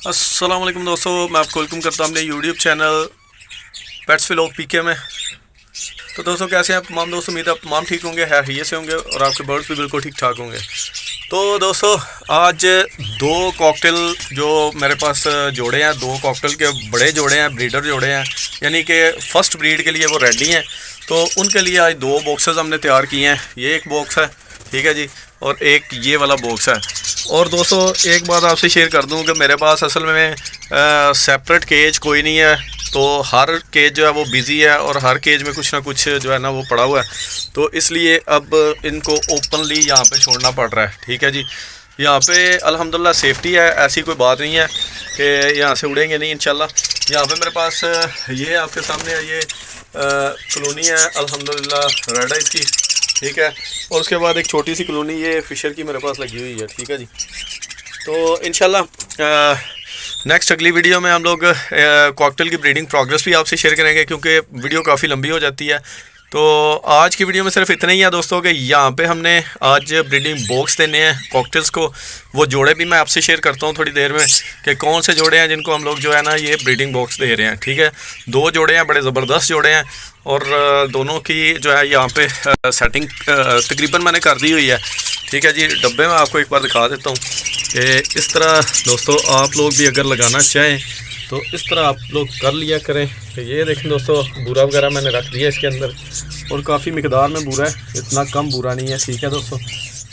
अस्सलाम वालेकुम दोस्तों, मैं आपको वेलकम करता हूं अपने यूट्यूब चैनल पेट्स व्लॉग पीके में। तो दोस्तों कैसे हैं आप तमाम दोस्तों, उम्मीद है आप तमाम ठीक होंगे, हैरियत से होंगे और आपके बर्ड्स भी बिल्कुल ठीक ठाक होंगे। तो दोस्तों आज दो कॉकटेल जो मेरे पास जोड़े हैं, दो कॉकटेल के बड़े जोड़े हैं, ब्रीडर जोड़े हैं, यानी कि फ़र्स्ट ब्रीड के लिए वो रेडी हैं। तो उनके लिए आज दो बॉक्सेस हमने तैयार किए हैं। ये एक बॉक्स है, ठीक है जी, और एक ये वाला बॉक्स है। और दोस्तों एक बात आपसे शेयर कर दूं कि मेरे पास असल में सेपरेट केज कोई नहीं है, तो हर केज जो है वो बिज़ी है और हर केज में कुछ ना कुछ जो है ना वो पड़ा हुआ है। तो इसलिए अब इनको ओपनली यहाँ पे छोड़ना पड़ रहा है, ठीक है जी। यहाँ पे अल्हम्दुलिल्लाह सेफ्टी है, ऐसी कोई बात नहीं है कि यहाँ से उड़ेंगे नहीं इंशाल्लाह। यहाँ पे मेरे पास ये आपके सामने है, ये कॉलोनी है अल्हम्दुलिल्लाह रेड है इसकी, ठीक है। और उसके बाद एक छोटी सी कॉलोनी ये फिशर की मेरे पास लगी हुई है, ठीक है जी। तो इंशाल्लाह नेक्स्ट अगली वीडियो में हम लोग कॉकटेल की ब्रीडिंग प्रोग्रेस भी आपसे शेयर करेंगे, क्योंकि वीडियो काफ़ी लंबी हो जाती है। तो आज की वीडियो में सिर्फ इतना ही है दोस्तों कि यहाँ पे हमने आज ब्रीडिंग बॉक्स देने हैं कॉकटेल्स को। वो जोड़े भी मैं आपसे शेयर करता हूँ थोड़ी देर में कि कौन से जोड़े हैं जिनको हम लोग जो है ना ये ब्रीडिंग बॉक्स दे रहे हैं, ठीक है। दो जोड़े हैं, बड़े ज़बरदस्त जोड़े हैं, और दोनों की जो है यहाँ पे सेटिंग तकरीबन मैंने कर दी हुई है, ठीक है जी। डब्बे में आपको एक बार दिखा देता हूँ कि इस तरह दोस्तों आप लोग भी अगर लगाना चाहें तो इस तरह आप लोग कर लिया करें। तो ये देखें दोस्तों, बूरा वगैरह मैंने रख दिया इसके अंदर, और काफ़ी मिकदार में बूरा है, इतना कम बूरा नहीं है, ठीक है दोस्तों।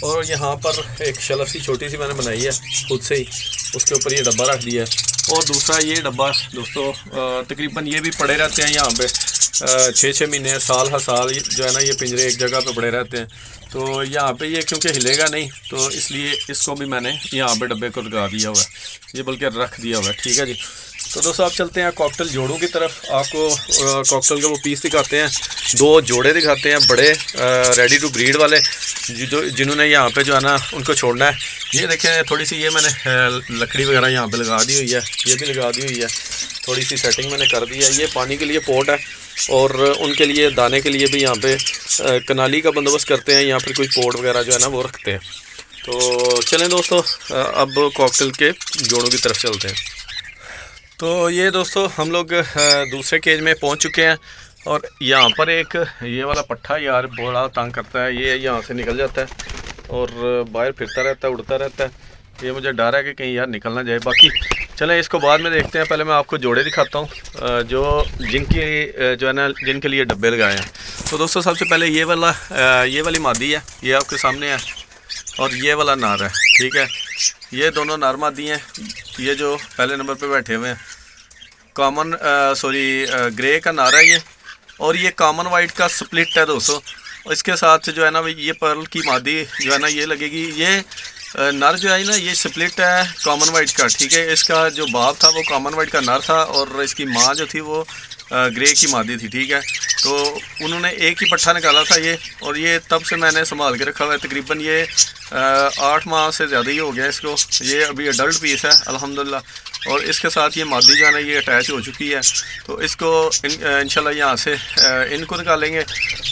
और यहाँ पर एक शेल्फ सी छोटी सी मैंने बनाई है खुद से ही, उसके ऊपर ये डब्बा रख दिया है। और दूसरा ये डब्बा दोस्तों तकरीबन ये भी पड़े रहते हैं यहाँ पे 6-6 महीने, साल हर साल जो है ना ये पिंजरे एक जगह पे पड़े रहते हैं। तो यहाँ पे ये क्योंकि हिलेगा नहीं, तो इसलिए इसको भी मैंने यहाँ पे डब्बे को लगा दिया हुआ है, ये बल्कि रख दिया हुआ है, ठीक है जी। तो दोस्तों आप चलते हैं कॉकटेल जोड़ों की तरफ, आपको कॉकटेल के वो पीस दिखाते हैं, दो जोड़े दिखाते हैं बड़े रेडी टू ब्रीड वाले, जिन्होंने यहाँ पे जो है ना उनको छोड़ना है। ये देखें थोड़ी सी ये मैंने लकड़ी वगैरह यहाँ पे लगा दी हुई है, ये भी लगा दी हुई है, थोड़ी सी सेटिंग मैंने कर दी है। ये पानी के लिए पोट है, और उनके लिए दाने के लिए भी यहाँ पे कनाली का बंदोबस्त करते हैं, यहाँ पर कोई पोट वगैरह जो है ना वो रखते हैं। तो चलें दोस्तों अब कॉकटेल के जोड़ों की तरफ चलते हैं। तो ये दोस्तों हम लोग दूसरे केज में पहुंच चुके हैं, और यहाँ पर एक ये वाला पट्ठा यार बड़ा तंग करता है, ये यहाँ से निकल जाता है और बाहर फिरता रहता है, उड़ता रहता है। ये मुझे डर है कि कहीं यार निकल ना जाए। बाकी चलें इसको बाद में देखते हैं, पहले मैं आपको जोड़े दिखाता हूँ जो जिनकी जो है ना जिनके लिए डब्बे लगाए हैं। तो दोस्तों सबसे पहले ये वाली मादी है, ये आपके सामने है, और ये वाला नार है, ठीक है। ये दोनों नार मादी हैं, ये जो पहले नंबर पे बैठे हुए हैं कॉमन ग्रे का नार है ये, और ये कॉमन वाइट का स्प्लिट है दोस्तों। और इसके साथ जो है ना ये पर्ल की मादी जो है ना ये लगेगी। ये नर जो है ना ये स्प्लिट है कॉमन वाइट का, ठीक है। इसका जो बाप था वो कॉमन वाइट का नर था, और इसकी माँ जो थी वो ग्रे की मादी थी, ठीक है। तो उन्होंने एक ही पट्ठा निकाला था ये, और ये तब से मैंने संभाल के रखा हुआ है। तकरीबन ये 8 माह से ज़्यादा ही हो गया इसको। ये अभी अडल्ट पीस है अल्हम्दुलिल्लाह, और इसके साथ ये मादी जो है ना ये अटैच हो चुकी है। तो इसको इंशाल्लाह यहाँ से इनको निकालेंगे।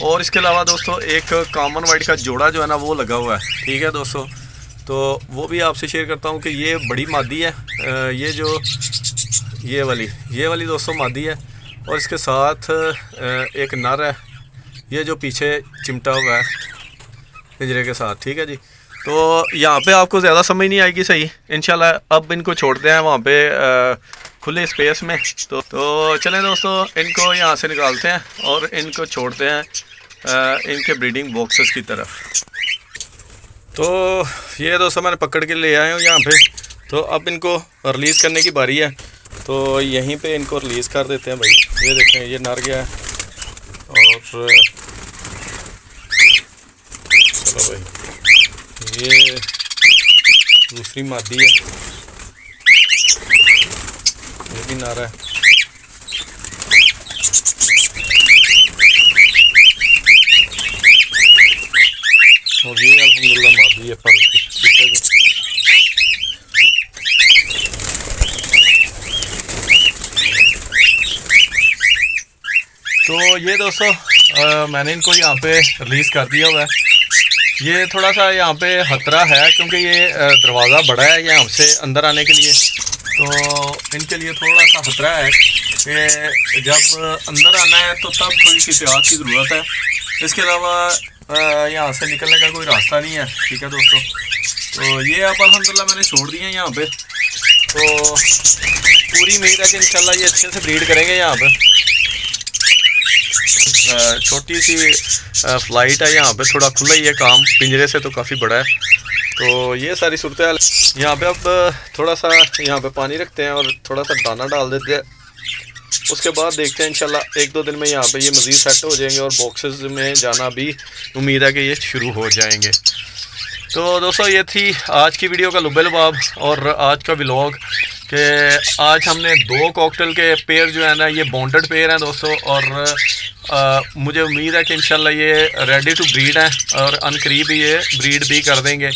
और इसके अलावा दोस्तों एक कॉमन वाइट का जोड़ा जो है ना वो लगा हुआ है, ठीक है दोस्तों। तो वो भी आपसे शेयर करता हूँ कि ये बड़ी मादी है, ये जो ये वाली दोस्तों मादी है, और इसके साथ एक नर है, ये जो पीछे चिमटा हुआ है पिंजरे के साथ, ठीक है जी। तो यहाँ पे आपको ज़्यादा समझ नहीं आएगी सही, इंशाल्लाह अब इनको छोड़ते हैं वहाँ पे खुले स्पेस में। तो चलें दोस्तों इनको यहाँ से निकालते हैं और इनको छोड़ते हैं इनके ब्रीडिंग बॉक्सेस की तरफ। तो ये दोस्तों मैंने पकड़ के ले आए हूँ यहाँ पे। तो अब इनको रिलीज़ करने की बारी है, तो यहीं पे इनको रिलीज़ कर देते हैं भाई। ये देखें ये नर गया है, और चलो भाई ये दूसरी मादी है, ये भी नर है। और ये अल्हम्दुलिल्लाह मादी है पर, ठीक है जी। तो ये दोस्तों मैंने इनको यहाँ पे रिलीज़ कर दिया हुआ है। ये थोड़ा सा यहाँ पे खतरा है क्योंकि ये दरवाज़ा बड़ा है यहाँ से अंदर आने के लिए, तो इनके लिए थोड़ा सा खतरा है कि जब अंदर आना है तो तब थोड़ी सी एहतियात की ज़रूरत है। इसके अलावा यहाँ से निकलने का कोई रास्ता नहीं है। ठीक है दोस्तों, तो ये अब अल्हम्दुलिल्लाह मैंने छोड़ दिए हैं यहाँ पे। तो पूरी उम्मीद है कि इंशाल्लाह ये अच्छे से ब्रीड करेंगे। यहाँ पे छोटी सी फ्लाइट है, यहाँ पे थोड़ा खुला ही है काम, पिंजरे से तो काफ़ी बड़ा है। तो ये सारी सूरत हाल। यहाँ पे अब थोड़ा सा यहाँ पे पानी रखते हैं और थोड़ा सा दाना डाल देते हैं। उसके बाद देखते हैं इंशाल्लाह 1-2 दिन में यहाँ पे ये मज़ीद सेट हो जाएंगे और बॉक्सेस में जाना भी उम्मीद है कि ये शुरू हो जाएंगे। तो दोस्तों ये थी आज की वीडियो का लुब्बे-लुबाब और आज का व्लॉग कि आज हमने 2 कॉकटेल के पेयर जो है ना ये बॉन्डेड पेयर हैं दोस्तों। और मुझे उम्मीद है कि इंशाल्लाह ये रेडी टू ब्रीड हैं और अनकरीब ये ब्रीड भी कर देंगे।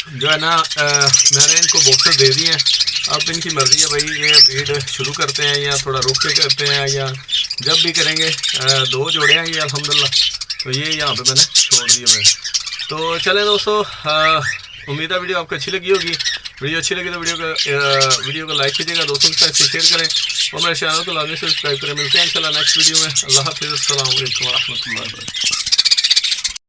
जो है ना मैंने इनको बॉक्सेस दे दिए हैं। अब इनकी मर्ज़ी है भाई, ये ब्रीड शुरू करते हैं या थोड़ा रुक के करते हैं या जब भी करेंगे। 2 जोड़े हैं ये अल्हम्दुलिल्लाह। तो ये यहाँ पे मैंने छोड़ दिए मैं। तो चलें दोस्तों, उम्मीद है वीडियो आपको अच्छी लगी होगी। वीडियो अच्छी लगी तो वीडियो को लाइक कीजिएगा, दोस्तों के साथ शेयर करें और मेरे चैनल को लाजमी से सब्सक्राइब करें। मिलते हैं इंशाल्लाह नेक्स्ट वीडियो में। अल्लाह हाफ़िज़, अस्सलाम वालेकुम व रहमतुल्लाहि व बरकातहू।